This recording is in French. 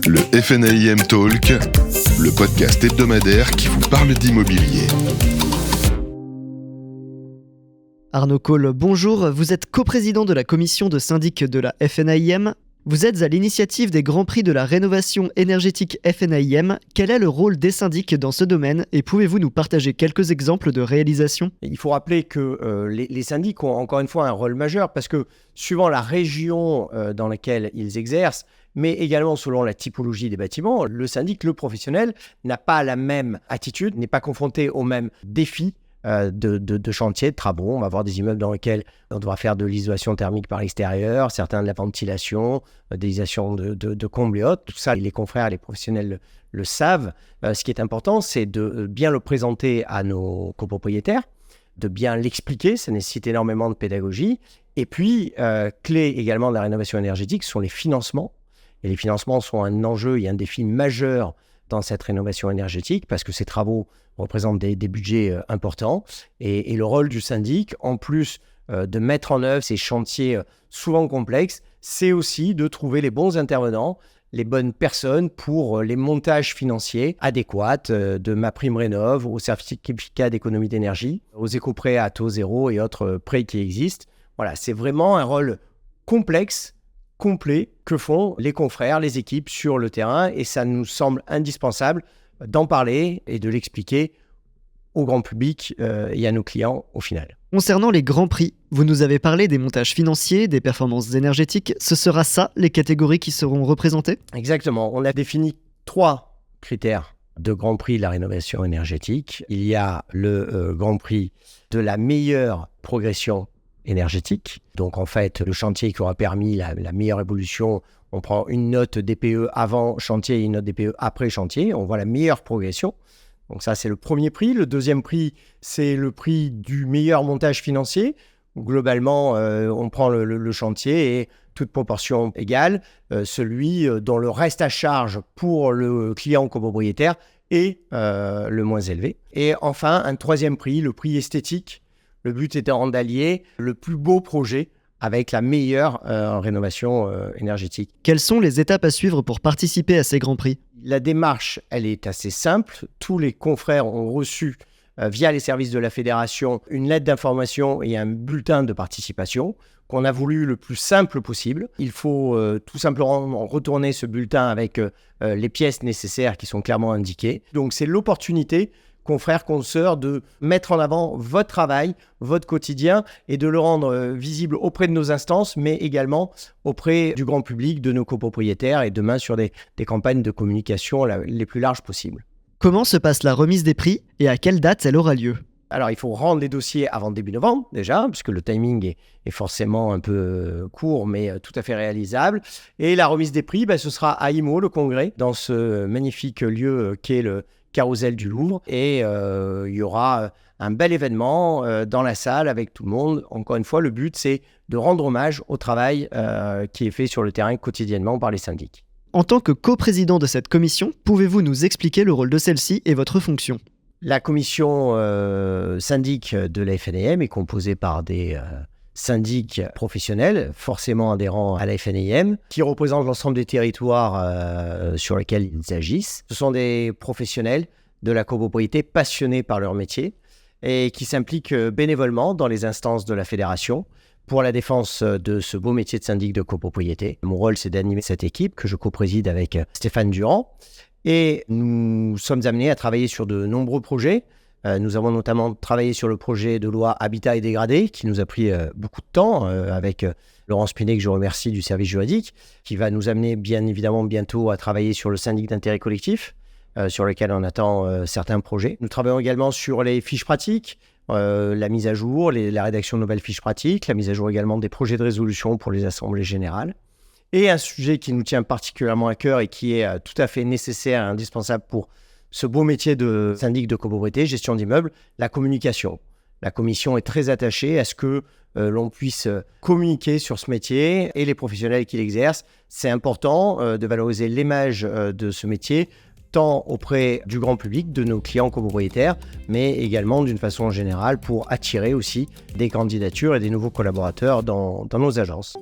Le FNAIM Talk, le podcast hebdomadaire qui vous parle d'immobilier. Arnaud Cole, bonjour. Vous êtes coprésident de la commission de syndic de la FNAIM. Vous êtes à l'initiative des Grands Prix de la rénovation énergétique FNAIM. Quel est le rôle des syndics dans ce domaine et pouvez-vous nous partager quelques exemples de réalisation ? Il faut rappeler que les syndics ont encore une fois un rôle majeur parce que suivant la région dans laquelle ils exercent, mais également selon la typologie des bâtiments, le syndic, le professionnel, n'a pas la même attitude, n'est pas confronté aux mêmes défis de chantier, de travaux. On va avoir des immeubles dans lesquels on devra faire de l'isolation thermique par l'extérieur, certains de la ventilation, de l'isolation de combles et autres. Tout ça, les confrères, les professionnels le savent. Ce qui est important, c'est de bien le présenter à nos copropriétaires, de bien l'expliquer. Ça nécessite énormément de pédagogie. Et puis, clé également de la rénovation énergétique sont les financements. Et les financements sont un enjeu et un défi majeur dans cette rénovation énergétique parce que ces travaux représentent des budgets importants. Et le rôle du syndic, en plus de mettre en œuvre ces chantiers souvent complexes, c'est aussi de trouver les bons intervenants, les bonnes personnes pour les montages financiers adéquats de MaPrimeRénov' au certificat d'économie d'énergie, aux éco-prêts à taux zéro et autres prêts qui existent. Voilà, c'est vraiment un rôle complexe, complet que font les confrères, les équipes sur le terrain et ça nous semble indispensable d'en parler et de l'expliquer au grand public et à nos clients au final. Concernant les grands prix, vous nous avez parlé des montages financiers, des performances énergétiques. Ce sera ça, les catégories qui seront représentées ? Exactement. On a défini 3 critères de grand prix de la rénovation énergétique. Il y a le grand prix de la meilleure progression énergétique. Donc en fait, le chantier qui aura permis la meilleure évolution, on prend une note DPE avant chantier et une note DPE après chantier. On voit la meilleure progression. Donc ça, c'est le premier prix. Le deuxième prix, c'est le prix du meilleur montage financier. Globalement, on prend le chantier et toute proportion égale, celui dont le reste à charge pour le client copropriétaire est le moins élevé. Et enfin, un troisième prix, le prix esthétique. Le but étant d'allier le plus beau projet avec la meilleure rénovation énergétique. Quelles sont les étapes à suivre pour participer à ces grands prix ? La démarche, elle est assez simple. Tous les confrères ont reçu, via les services de la fédération, une lettre d'information et un bulletin de participation qu'on a voulu le plus simple possible. Il faut tout simplement retourner ce bulletin avec les pièces nécessaires qui sont clairement indiquées. Donc c'est l'opportunité, confrères, consoeurs, de mettre en avant votre travail, votre quotidien et de le rendre visible auprès de nos instances, mais également auprès du grand public, de nos copropriétaires et demain sur des campagnes de communication les plus larges possibles. Comment se passe la remise des prix et à quelle date elle aura lieu ? Alors, il faut rendre les dossiers avant début novembre, déjà, puisque le timing est forcément un peu court, mais tout à fait réalisable. Et la remise des prix, ce sera à IMO, le congrès, dans ce magnifique lieu qu'est le Carrousel du Louvre. Et il y aura un bel événement dans la salle avec tout le monde. Encore une fois, le but, c'est de rendre hommage au travail qui est fait sur le terrain quotidiennement par les syndics. En tant que coprésident de cette commission, pouvez-vous nous expliquer le rôle de celle-ci et votre fonction ? La commission syndic de la FNAIM est composée par des syndics professionnels, forcément adhérents à la FNAIM, qui représentent l'ensemble des territoires sur lesquels ils agissent. Ce sont des professionnels de la copropriété passionnés par leur métier et qui s'impliquent bénévolement dans les instances de la fédération pour la défense de ce beau métier de syndic de copropriété. Mon rôle, c'est d'animer cette équipe que je copréside avec Stéphane Durand. Et nous sommes amenés à travailler sur de nombreux projets. Nous avons notamment travaillé sur le projet de loi Habitat et dégradé, qui nous a pris beaucoup de temps, avec Laurence Pinet, que je remercie du service juridique, qui va nous amener bien évidemment bientôt à travailler sur le syndic d'intérêt collectif, sur lequel on attend certains projets. Nous travaillons également sur les fiches pratiques, la mise à jour, la rédaction de nouvelles fiches pratiques, la mise à jour également des projets de résolution pour les assemblées générales. Et un sujet qui nous tient particulièrement à cœur et qui est tout à fait nécessaire et indispensable pour ce beau métier de syndic de copropriété, gestion d'immeubles, la communication. La commission est très attachée à ce que l'on puisse communiquer sur ce métier et les professionnels qui l'exercent. C'est important de valoriser l'image de ce métier, tant auprès du grand public, de nos clients copropriétaires, mais également d'une façon générale pour attirer aussi des candidatures et des nouveaux collaborateurs dans nos agences.